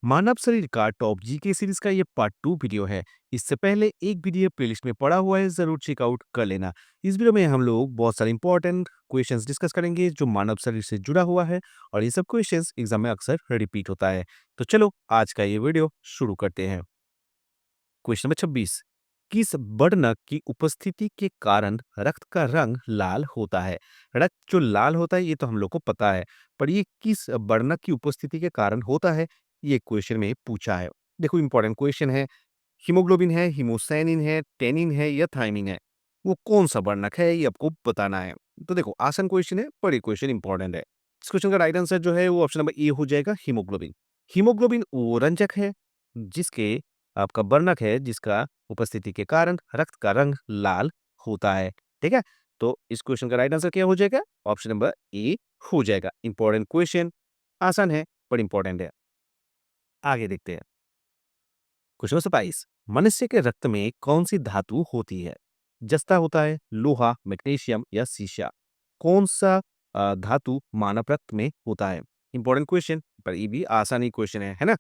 मानव शरीर का top GK series का ये पार्ट 2 वीडियो है। इससे पहले एक वीडियो प्लेलिस्ट में पड़ा हुआ है, जरूर चेकआउट कर लेना। इस वीडियो में हम लोग बहुत सारे इंपॉर्टेंट क्वेश्चंस डिस्कस करेंगे जो मानव शरीर से जुड़ा हुआ है और ये सब क्वेश्चंस एग्जाम में अक्सर रिपीट होता है। तो चलो आज का ये वीडियो शुरू करते हैं। Question number 26। किस वर्णक की उपस्थिति के कारण रक्त का रंग लाल होता है? रक्त जो लाल होता है ये तो हम लोग को पता है, पर ये किस वर्णक की उपस्थिति के कारण होता है, ये क्वेश्चन में पूछा है। देखो इंपॉर्टेंट क्वेश्चन है। हीमोग्लोबिन है, हीमोसाइनिन है, टेनिन है या थायमिन है, वो कौन सा वर्णक है ये आपको बताना है। तो देखो आसान क्वेश्चन है पर ये क्वेश्चन इंपॉर्टेंट है। इस क्वेश्चन का राइट आंसर जो है वो ऑप्शन नंबर ए हो जाएगा, हीमोग्लोबिन। हीमोग्लोबिन वो रंजक है जिसके आपका वर्णक है जिसका उपस्थिति के कारण रक्त का रंग लाल होता है। ठीक है, तो इस क्वेश्चन का राइट आंसर क्या हो जाएगा? ऑप्शन नंबर ए हो जाएगा। इंपॉर्टेंट क्वेश्चन, आसान है पर इंपॉर्टेंट है। आगे देखते हैं। Question number 27। मनुष्य के रक्त में कौन सी धातु होती है? जस्ता होता है, लोहा, मैग्नीशियम या सीसा? कौन सा धातु मानव रक्त में होता है? इंपॉर्टेंट क्वेश्चन, पर ये भी आसान ही क्वेश्चन है ना?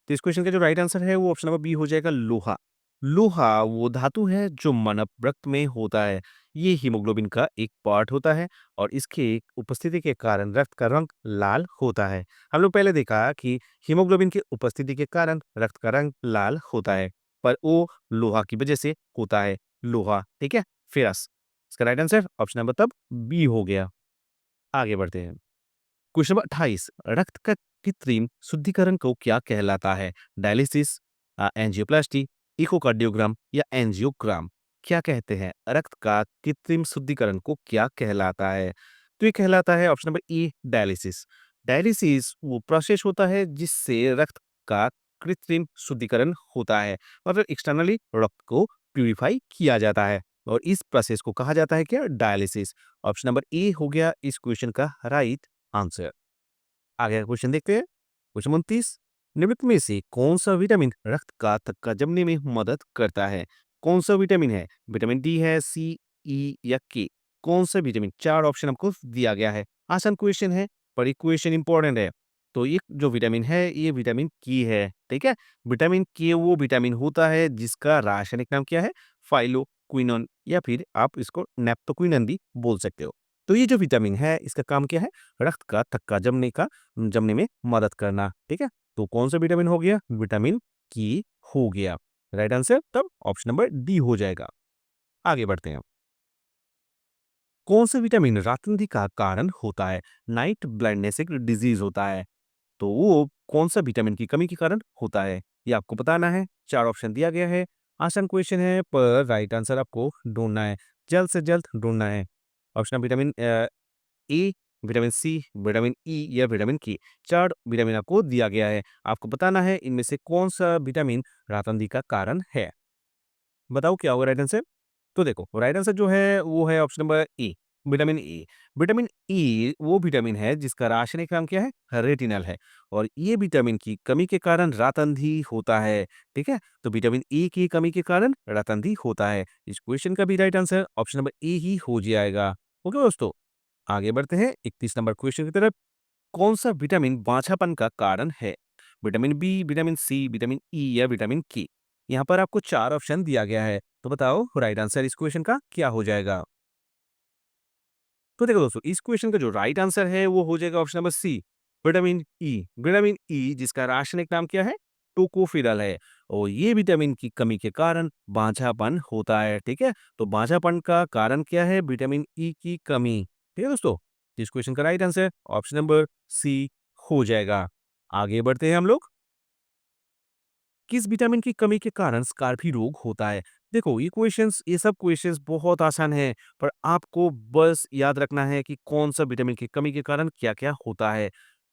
तो इस क्वेश्चन का जो राइट आंसर है वो ऑप्शन नंबर बी हो जाएगा, लोहा। लोहा वो धातु है जो मानव रक्त में होता है। ये हीमोग्लोबिन का एक पार्ट होता है और इसके उपस्थिति के कारण रक्त का रंग लाल होता है। हम लोग पहले देखा कि हीमोग्लोबिन की उपस्थिति के कारण रक्त का रंग लाल होता है, पर वो लोहा की वजह से होता है। लोहा, ठीक है, फेरस। इसका राइट आंसर ऑप्शन नंबर तब बी हो गया। आगे बढ़ते हैं। Question number 28। रक्त का कृत्रिम शुद्धिकरण को क्या कहलाता है? डायलिसिस, एंजियोप्लास्टी, इकोकार्डियोग्राम या एंजियोग्राम? क्या कहते हैं? रक्त का कृत्रिम शुद्धिकरण को क्या कहलाता है? तो ये कहलाता है ऑप्शन नंबर ए, डायलिसिस। डायलिसिस वो प्रोसेस होता है जिससे रक्त का कृत्रिम शुद्धिकरण होता है, मतलब एक्सटर्नली रक्त को प्यूरिफाई किया जाता है और इस प्रोसेस को कहा जाता है क्या? डायलिसिस। ऑप्शन नंबर ए हो गया इस क्वेश्चन का राइट आंसर। आगे का क्वेश्चन देखते हैं। क्वेश्चन 29। निम्नलिखित में से कौन सा विटामिन रक्त का थक्का जमने में मदद करता है? कौन सा विटामिन है? विटामिन डी है, सी, ई या के? कौन सा विटामिन? चार ऑप्शन आपको दिया गया है। आसान क्वेश्चन है पर ये क्वेश्चन इंपॉर्टेंट है। तो ये जो विटामिन है ये विटामिन की है। ठीक है, विटामिन के वो विटामिन होता है जिसका रासायनिक नाम क्या है? फाइलोक्विनोन, या फिर आप इसको नेप्टोक्विनोन भी बोल सकते हो। तो ये जो विटामिन है इसका काम क्या है? रक्त का थक्का जमने में मदद करना। ठीक है, तो कौन सा विटामिन हो गया? विटामिन की हो गया। राइट आंसर तब ऑप्शन नंबर डी हो जाएगा। आगे बढ़ते हैं। कौन सा विटामिन रात अंधी का कारण होता है? नाइट ब्लाइंडनेस एक डिजीज होता है, तो वो कौन सा विटामिन की कमी के कारण होता है ये आपको बताना है। चार ऑप्शन दिया गया है। आसान क्वेश्चन है पर राइट आंसर आपको ढूंढना है, जल्द से जल्द ढूंढना है। Option vitamin A, vitamin C, vitamin E या विटामिन के? चार विटामिन आपको दिया गया है। आपको बताना है इनमें से कौन सा विटामिन रात अंधी का कारण है। बताओ क्या होगा राइट आंसर? तो देखो राइट आंसर जो है वो है option number A, vitamin A. Vitamin A वो विटामिन है जिसका रासायनिक नाम क्या है? रेटिनल है, और ये विटामिन की कमी के कारण रात अंधी होता है। ठीक है, तो विटामिन ए की कमी के कारण रात अंधी होता है। इस क्वेश्चन का भी right answer option number A ही हो जाएगा। ओके दोस्तों, आगे बढ़ते हैं 31 नंबर क्वेश्चन की तरफ। कौन सा विटामिन बांझापन का कारण है? Vitamin B, vitamin C, vitamin E या विटामिन के? यहाँ पर आपको चार ऑप्शन दिया गया है, तो बताओ राइट आंसर इस क्वेश्चन का क्या हो जाएगा? तो देखो दोस्तों इस क्वेश्चन का जो राइट आंसर है वो हो जाएगा option number C, vitamin E. Vitamin E जिसका रासायनिक नाम क्या है? टोकोफिरल है, और ये विटामिन की कमी के कारण बांझापन होता है। ठीक है, तो बांझापन का कारण क्या है? विटामिन ई की कमी। ठीक है दोस्तों, इस क्वेश्चन का right answer option number C हो जाएगा। आगे बढ़ते हैं हम लोग। किस विटामिन की कमी के कारण स्कार्फी रोग होता है? देखो ये सब क्वेश्चंस बहुत आसान है, पर आपको बस याद रखना है कि कौन सा विटामिन की कमी के कारण क्या-क्या होता है।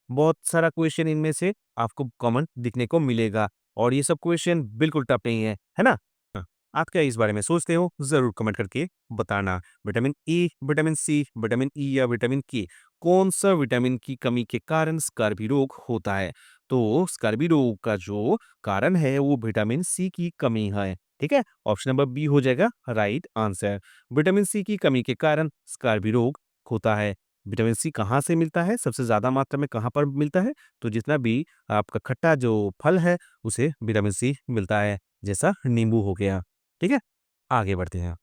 बहुत सारा क्वेश्चन इनमें से आपको कॉमन दिखने को मिलेगा और ये सब क्वेश्चन बिल्कुल टफ नहीं है ना? हाँ, आप क्या इस बारे में सोचते हो? ज़रूर कमेंट करके बताना। Vitamin A, vitamin C, vitamin E या विटामिन के? कौन सा विटामिन की कमी के कारण स्कार्बी रोग होता है? तो स्कार्बी रोग का जो कारण है वो विटामिन सी की कमी है। ठीक है, ऑप्शन नंबर बी हो जाएगा राइट आंसर। विटामिन सी की कमी के कारण स्कार्बी रोग होता है। विटामिन सी कहाँ से मिलता है? सबसे ज़्यादा मात्रा में कहाँ पर मिलता है? तो जितना भी आपका खट्टा जो फल है, उसे विटामिन सी मिलता है, जैसा नींबू हो गया। ठीक है? आगे बढ़ते हैं।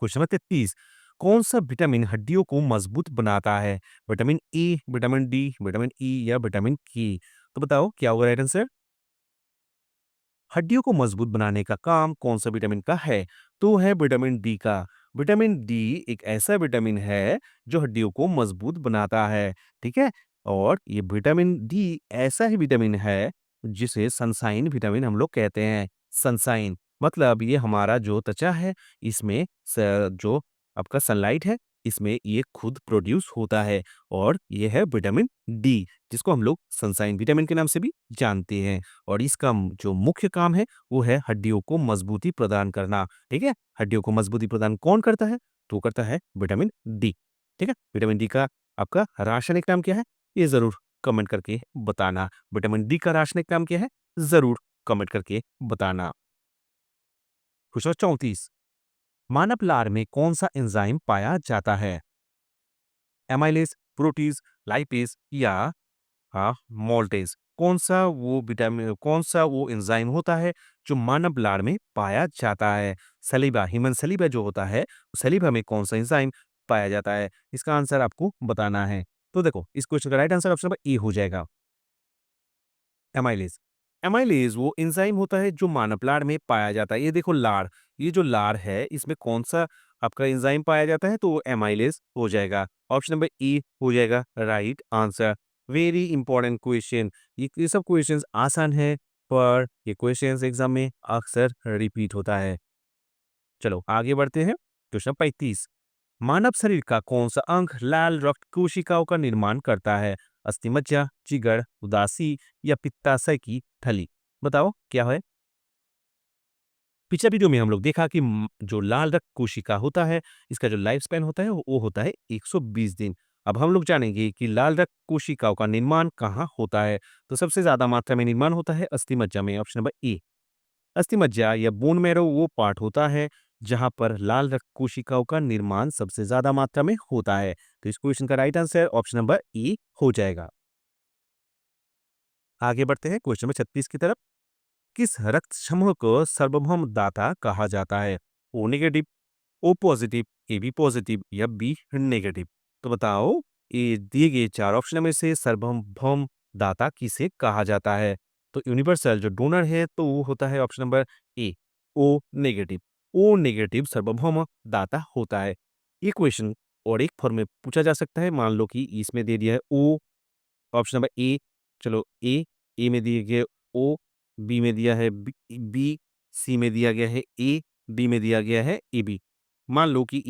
क्वेश्चन नंबर 33, कौन-सा विटामिन हड्डियों को मजबूत बनाता है? Vitamin A, vitamin D, vitamin E या विटामिन के? तो बताओ क्या होगा राइट आंसर? हड्डियों को मजबूत बनाने का काम कौन सा विटामिन का है? तो है विटामिन डी का। विटामिन डी एक ऐसा विटामिन है जो हड्डियों को मजबूत बनाता है, ठीक है? और ये विटामिन डी ऐसा ही विटामिन है जिसे सनशाइन विटामिन हम लोग कहते हैं। सनशाइन मतलब ये हमारा जो त्वचा है इसमें जो आपका सनलाइट है इसमें ये खुद प्रोड्यूस होता है और ये है विटामिन डी जिसको हम लोग सनशाइन विटामिन के नाम से भी जानते हैं। और इसका जो मुख्य काम है वो है हड्डियों को मजबूती प्रदान करना, ठीक है? हड्डियों को मजबूती प्रदान कौन करता है? तो करता है विटामिन डी, ठीक है? विटामिन डी का आपका रासायनिक नाम क्या है? ये ज़रूर कमेंट करके बताना। विटामिन डी का रासायनिक नाम क्या है? ज़रूर कमेंट करके बताना। क्वेश्चन 34, मानव लार में कौन-सा एंजाइम पाया जाता है? एमाइलेज, प्रोटीज, लाइपेज या हाँ, मोल्टेज कौन सा वो एंजाइम होता है जो मानव लार में पाया जाता है? सलीबा, ह्यूमन सलीबा जो होता है, सलीबा में कौन सा एंजाइम पाया जाता है? इसका आंसर आपको बताना है। तो देखो, इस क्वेश्चन का राइट आंसर ऑप्शन नंबर ए हो जाएगा, एमाइलेज। एमाइलेज वो एंजाइम होता है जो मानव लार में पाया जाता है। ये देखो लार, ये जो लार है इसमें कौन सा आपका एंजाइम पाया जाता है तो वो एमाइलेज हो जाएगा। ऑप्शन नंबर ए हो जाएगा right answer. Very important question. ये सब क्वेश्चंस आसान है पर ये क्वेश्चंस एग्जाम में अक्सर रिपीट होता है। चलो आगे बढ़ते हैं। क्वेश्चन 35, मानव शरीर का कौन सा अंग लाल रक्त कोशिकाओं का निर्माण करता है? अस्थिमज्जा, जिगर, उदासी या पित्ताशय की थैली? बताओ क्या है? पिछले वीडियो में हम लोग देखा कि जो लाल रक्त कोशिका होता है, इसका जो लाइफ स्पैन होता है वो होता है 120 दिन। अब हम लोग जानेंगे कि लाल रक्त कोशिकाओं का निर्माण कहाँ होता है। तो सबसे ज्यादा मात्रा में निर्माण होता है अस्थिमज्जा में, ऑप्शन नंबर ए। अस्थिमज्जा या बोन मैरो वो पार्ट होता है जहां पर लाल रक्त कोशिकाओं का निर्माण सबसे ज्यादा मात्रा में होता है। तो इस क्वेश्चन का राइट आंसर ऑप्शन नंबर ए हो जाएगा। आगे बढ़ते हैं क्वेश्चन नंबर 36 की तरफ। किस रक्त समूह को सार्वभौम दाता कहा जाता है? O negative, O positive, A B positive या बी नेगेटिव? तो बताओ ये दिए गए चार ऑप्शन में से सार्वभौम दाता किसे कहा जाता है? तो यूनिवर्सल जो डोनर है तो वो होता है option number A, O negative. O negative सार्वभौम दाता होता है। ये क्वेश्चन और एक फॉर्म में पूछा जा सकता है। मान लो कि इसमें दे दिया है ओ, ऑप्शन नंबर ए, चलो ए में दिए गए ओ, बी में दिया है बी, सी में दिया गया है ए, डी में दिया गया है ए बी। मान लो कि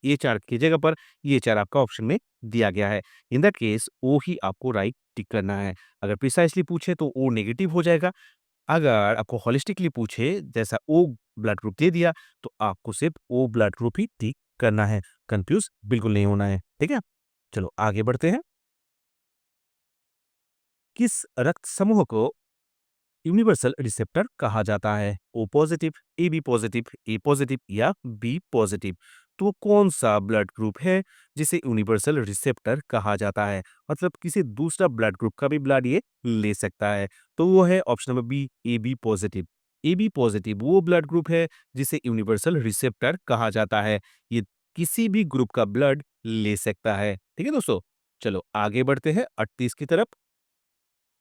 ये 4 की जगह पर ये 4 आपका ऑप्शन में दिया गया है। इन दैट केस ओ ही आपको राइट टिक करना है। अगर प्रिसाइज़ली पूछे तो ओ नेगेटिव हो जाएगा। अगर आपको होलिस्टिकली पूछे जैसा ओ ब्लड ग्रुप दे दिया तो आपको सिर्फ ओ ब्लड ग्रुप ही टिक करना है। कन्फ्यूज़ बिल्कुल नहीं होना है। ठीक है? चलो आगे बढ़ते हैं। किस रक्त समूह को यूनिवर्सल रिसेप्टर कहा जाता है? O positive, A B positive, A positive या बी पॉजिटिव? तो कौन सा ब्लड ग्रुप है जिसे यूनिवर्सल रिसेप्टर कहा जाता है? मतलब किसी दूसरा ब्लड ग्रुप का भी ब्लड ये ले सकता है। तो वो है option number B, A B positive. A B positive वो ब्लड ग्रुप है जिसे यूनिवर्सल रिसेप्टर कहा जाता है। ये किसी भी ग्रुप का ब्लड ले सकता है। ठीक है दोस्तों? चलो आगे बढ़ते हैं 38 की तरफ।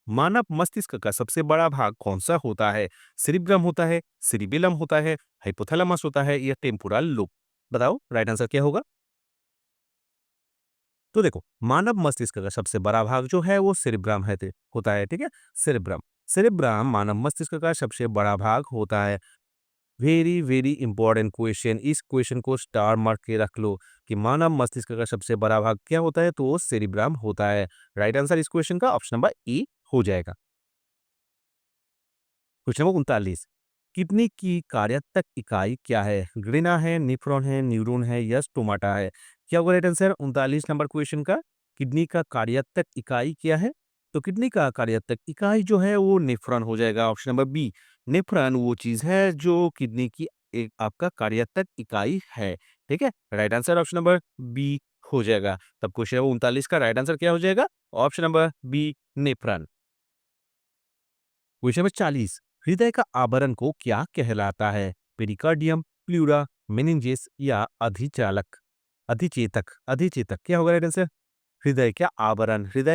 मानव मस्तिष्क का सबसे बड़ा भाग कौन सा होता है? सेरिब्रम होता है, सेरिबेलम होता है, हाइपोथैलेमस होता है या टेम्पोरल लोब? बताओ राइट आंसर क्या होगा? तो देखो, मानव मस्तिष्क का सबसे बड़ा भाग जो है वो सेरिब्रम होता है, ठीक है? सेरिब्रम सेरिब्रम मानव मस्तिष्क का सबसे बड़ा भाग होता है। Very very important question. इस क्वेश्चन को स्टार मार्क के रख लो कि मानव मस्तिष्क का सबसे बड़ा भाग क्या होता है तो वो सेरिब्रम होता है। राइट आंसर इस क्वेश्चन का ऑप्शन नंबर ए हो जाएगा। क्वेश्चन नंबर 39, किडनी की कार्यात्मक इकाई क्या है? ग्रेना है, नेफ्रॉन है, न्यूरॉन है या स्टोमाटा है? क्या होगा राइट आंसर 39 नंबर क्वेश्चन का? किडनी का कार्यात्मक इकाई क्या है? तो किडनी का कार्यात्मक इकाई जो है वो नेफ्रॉन हो जाएगा, ऑप्शन नंबर बी। नेफ्रॉन वो चीज है जो किडनी की एक आपका कार्यात्मक इकाई है। ठीक है? Right answer option number B हो जाएगा। तब क्वेश्चन नंबर 39 का राइट आंसर क्या हो जाएगा? Option number B, nephron. Question number 40, हृदय का आवरण को क्या कहलाता है? पेरिकार्डियम, प्लूरा, मेनिंजेस या अधिचालक? अधिचेतक, अधिचेतक क्या होगा राइट आंसर? हृदय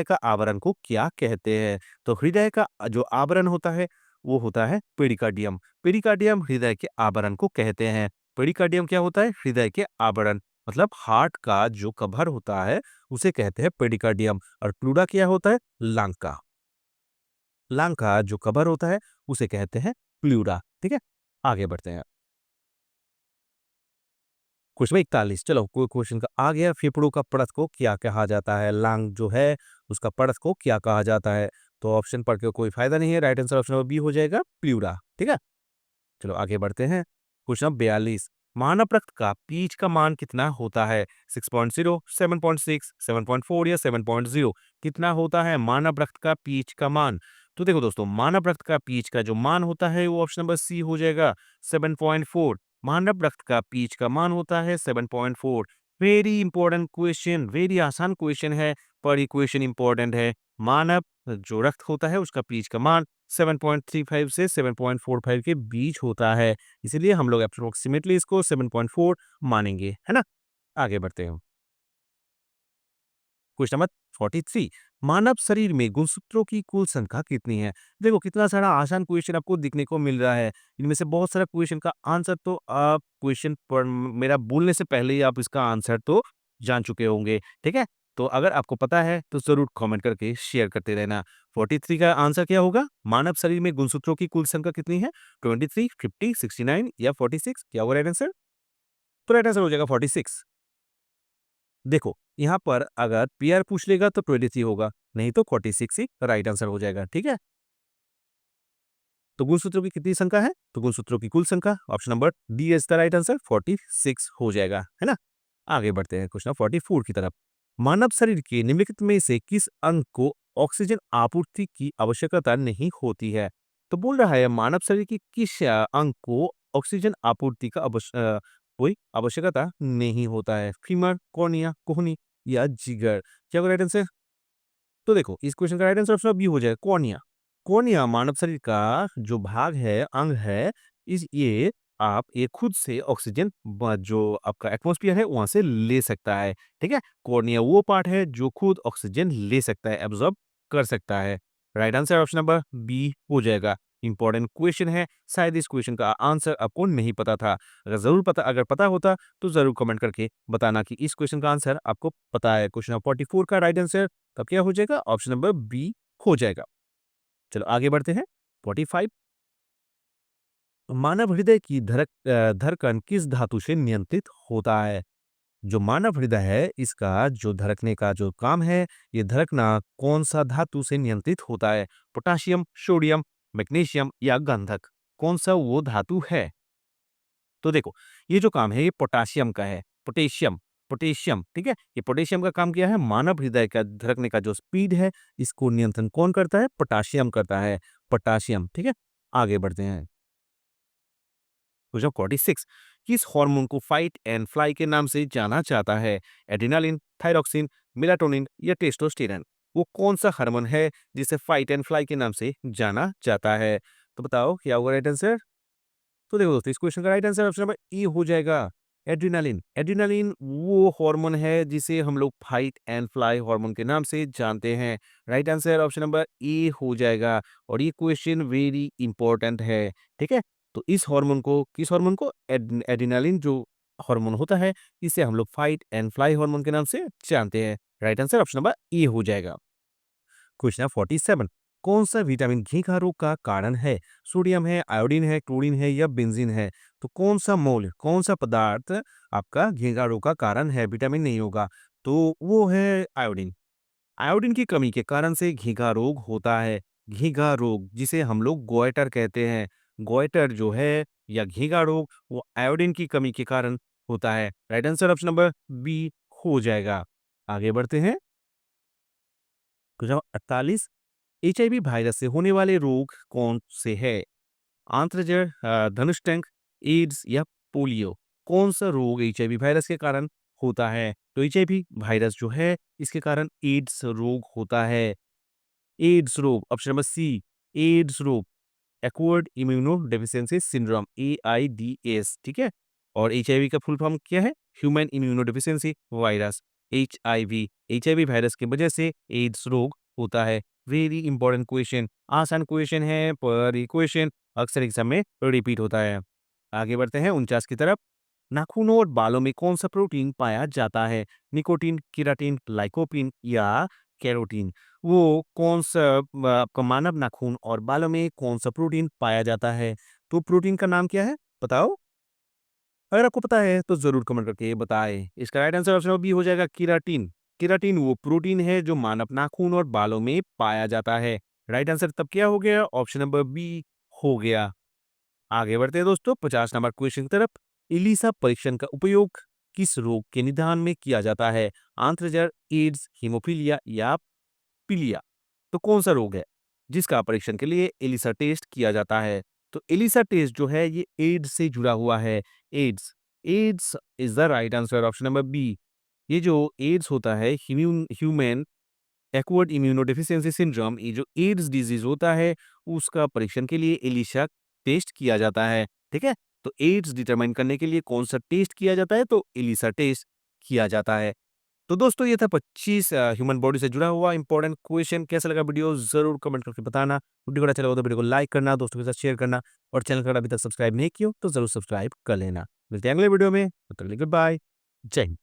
का आवरण को क्या कहते हैं? तो हृदय का जो आवरण होता है वो होता है पेरिकार्डियम। पेरिकार्डियम हृदय के आवरण को कहते हैं। पेरिकार्डियम क्या होता है? हृदय के आवरण, मतलब हार्ट का जो कवर होता है उसे कहते हैं पेरिकार्डियम। और प्लूरा क्या होता है? लंग का, लंग का जो कवर होता है उसे कहते हैं प्लूरा। ठीक है, आगे बढ़ते हैं। क्वेश्चन 41, चलो कोई क्वेश्चन का आ गया। फेफड़ों का परत को क्या कहा जाता है? लंग जो है उसका परत को क्या कहा जाता है? तो ऑप्शन पढ़ के कोई फायदा नहीं है, right answer option number B हो जाएगा, प्लूरा। ठीक है, चलो आगे बढ़ते हैं। क्वेश्चन नंबर 42, मानव रक्त का पीएच का मान कितना होता है? 6.0, 7.6, 7.4 या 7.0? कितना होता है मानव रक्त का पीएच का मान? तो देखो दोस्तों, मानव रक्त का पीएच का जो मान होता है वो ऑप्शन नंबर सी हो जाएगा, 7.4। मानव रक्त का पीएच का मान होता है 7.4। वेरी इंपॉर्टेंट क्वेश्चन, वेरी आसान क्वेश्चन है, पर ये क्वेश्चन इंपॉर्टेंट है। मानव जो रक्त होता है उसका पीएच का मान 7.35 से 7.45 के बीच होता है। इसीलिए हम लोग अप्रोक्सीमेटली इसको 7.4 मानेंगे, है ना? आगे बढ़ते हैं। क्वेश्चन नंबर 43, मानव शरीर में गुणसूत्रों की कुल संख्या कितनी है? देखो कितना सारा आसान क्वेश्चन आपको दिखने को मिल रहा है। इनमें से बहुत सारा क्वेश्चन का आंसर तो आप क्वेश्चन पर मेरा बोलने से पहले ही आप इसका आंसर तो जान चुके होंगे। ठीक है, तो अगर आपको पता है तो जरूर कमेंट करके शेयर करते रहना। 43 का आंसर क्या होगा? मानव शरीर में गुणसूत्रों की कुल संख्या कितनी है? 23, 50, 69 या 46? क्या होगा राइट आंसर? तो राइट आंसर हो जाएगा 46। देखो, यहाँ पर अगर पेयर पूछ लेगा तो 23 होगा, नहीं तो 46 ही राइट आंसर हो जाएगा। ठीक है? तो गुणसूत्रों की कितनी संख्या है? तो गुणसूत्रों की कुल संख्या option number D is the right answer, 46 हो जाएगा, है ना? आगे बढ़ते हैं क्वेश्चन 44 की तरफ। मानव शरीर के निम्नलिखित में से किस अंग को ऑक्सीजन आपूर्ति की आवश्यकता नहीं होती है? तो बोल रहा है मानव शरीर की किस अंग को ऑक्सीजन आपूर्ति का कोई आवश्यकता नहीं होता है? फीमर, कॉर्निया, कोहनी या जिगर? क्या होगा राइट आंसर? तो देखो इस क्वेश्चन का राइट आंसर ऑप्शन बी हो जाएगा, कॉर्निया। कॉर्निया मानव शरीर का जो भाग है, अंग है, इस ये आप ये खुद से ऑक्सीजन जो आपका एटमॉस्फेयर है वहां से ले सकता है। ठीक है, कॉर्निया वो पार्ट है जो खुद ऑक्सीजन ले सकता है, एब्जॉर्ब कर सकता है। Right answer option number B हो जाएगा। इंपॉर्टेंट क्वेश्चन है, शायद इस क्वेश्चन का आंसर आपको नहीं पता था। अगर पता होता तो जरूर कमेंट करके बताना कि इस क्वेश्चन का आंसर आपको पता है। क्वेश्चन नंबर 44 का राइट आंसर तब क्या हो जाएगा? ऑप्शन नंबर बी हो जाएगा। चलो आगे बढ़ते हैं। 45, मानव हृदय की धड़कन किस धातु से नियंत्रित होता है? जो मानव हृदय है इसका जो धड़कने का जो काम है, ये धड़कना कौन सा धातु से नियंत्रित होता है? पोटाशियम, सोडियम, मैग्नीशियम या गंधक? कौन सा वो धातु है? तो देखो, ये जो काम है ये पोटाशियम का है। पोटेशियम, पोटेशियम, ठीक है? ये पोटेशियम का काम क्या है? मानव हृदय का धड़कने का जो स्पीड है, इसको नियंत्रण कौन करता है? पोटाशियम करता है, पोटाशियम, ठीक है? आगे बढ़ते हैं। क्वेश्चन 46, किस हार्मोन को फाइट एंड फ्लाई के नाम से जाना जाता है? एड्रेनालिन, थायरॉक्सिन, मेलाटोनिन या टेस्टोस्टेरोन? वो कौन सा हार्मोन है जिसे फाइट एंड फ्लाई के नाम से जाना जाता है? तो बताओ क्या होगा राइट आंसर? तो देखो दोस्तों, इस क्वेश्चन का राइट आंसर ऑप्शन नंबर ए हो जाएगा, एड्रेनालिन। एड्रेनालिन वो हार्मोन है जिसे हम लोग फाइट एंड फ्लाई हार्मोन के नाम से जानते हैं। राइट आंसर ऑप्शन नंबर ए हो जाएगा। और ये क्वेश्चन वेरी इंपॉर्टेंट है। ठीक है, तो इस हार्मोन को, किस हार्मोन को? एड्रेनालिन जो हार्मोन होता है इसे हम लोग फाइट एंड फ्लाई हार्मोन के नाम से जानते हैं। राइट आंसर ऑप्शन नंबर ए हो जाएगा। क्वेश्चन 47, कौन सा विटामिन घी रोग का कारण है? सोडियम है, आयोडीन है, क्लोरीन है या बेंजीन है? तो कौन सा मोल, कौन सा पदार्थ आपका घी रोग का कारण है? विटामिन नहीं होगा, तो वो है आयोडीन। आयोडीन की कमी के कारण से घीघा रोग होता है। घीघा रोग जिसे हम लोग गोइटर कहते हैं, गोइटर जो है या घीघा रोग वो आयोडीन की कमी के कारण होता है। Right answer option number B हो जाएगा। आगे बढ़ते हैं। क्वेश्चन 48, एचआईवी वायरस से होने वाले रोग कौन से है? आंत्रजड़, धनुष्टंक, एड्स या पोलियो? कौन सा रोग एचआईवी वायरस के कारण होता है। तो एचआईवी वायरस जो है इसके कारण एड्स रोग होता है। एड्स रोग, ऑप्शन नंबर सी, एड्स रोग, एक्वायर्ड इम्यूनोडेफिशिएंसी सिंड्रोम, एआईडीएस, ठीक है। और एचआईवी का फुल फॉर्म क्या है? Human immunodeficiency virus, HIV. HIV virus की वजह से एड्स रोग होता है। वेरी इंपॉर्टेंट क्वेश्चन, आसान क्वेश्चन है पर ये क्वेश्चन अक्सर एग्जाम में रिपीट होता है। आगे बढ़ते हैं 49 की तरफ। नाखूनों और बालों में कौन सा प्रोटीन पाया जाता है? निकोटीन, केराटिन, लाइकोपिन या कैरोटीन? वो कौन सा आपका मानव नाखून और बालों में कौन सा प्रोटीन पाया जाता है? तो प्रोटीन का नाम क्या है? बताओ। अगर आपको पता है तो जरूर कमेंट करके बताएं। इसका राइट आंसर ऑप्शन बी हो जाएगा केराटिन। केराटिन वो प्रोटीन है जो मानव नाखून और बालों में पाया जाता है। राइट आंसर तब क्या हो गया? ऑप्शन नंबर बी हो गया। आगे बढ़ते हैं दोस्तों 50 नंबर क्वेश्चन की तरफ। इलीसा परीक्षण का उपयोग किस रोग के निदान में किया जाता है? आंत्रजर, एड्स, हीमोफीलिया या पीलिया? तो कौन सा रोग है जिसका परीक्षण के लिए एलिसा टेस्ट किया जाता है? तो एलिसा टेस्ट जो है ये एड्स से जुड़ा हुआ है। AIDS, AIDS is the right answer, option number B. ये जो एड्स होता है, ह्यूमन एक्वायर्ड इम्यूनोडेफिशिएंसी सिंड्रोम, ये जो एड्स डिजीज होता है उसका परीक्षण के लिए एलिसा टेस्ट किया जाता है। ठीक है, तो एड्स डिटरमाइन करने के लिए कौन सा टेस्ट किया जाता है? तो एलिसा टेस्ट किया जाता है। तो दोस्तों ये था 25 ह्यूमन बॉडी से जुड़ा हुआ इंपॉर्टेंट क्वेश्चन। कैसा लगा वीडियो जरूर कमेंट करके बताना। वीडियो को अच्छा लगा तो वीडियो को लाइक करना, दोस्तों के साथ शेयर करना, और चैनल को अगर अभी तक सब्सक्राइब नहीं किया हो तो जरूर सब्सक्राइब कर लेना। मिलते हैं अगले वीडियो में, तब तक के लिए गुड बाय, जय हिंद।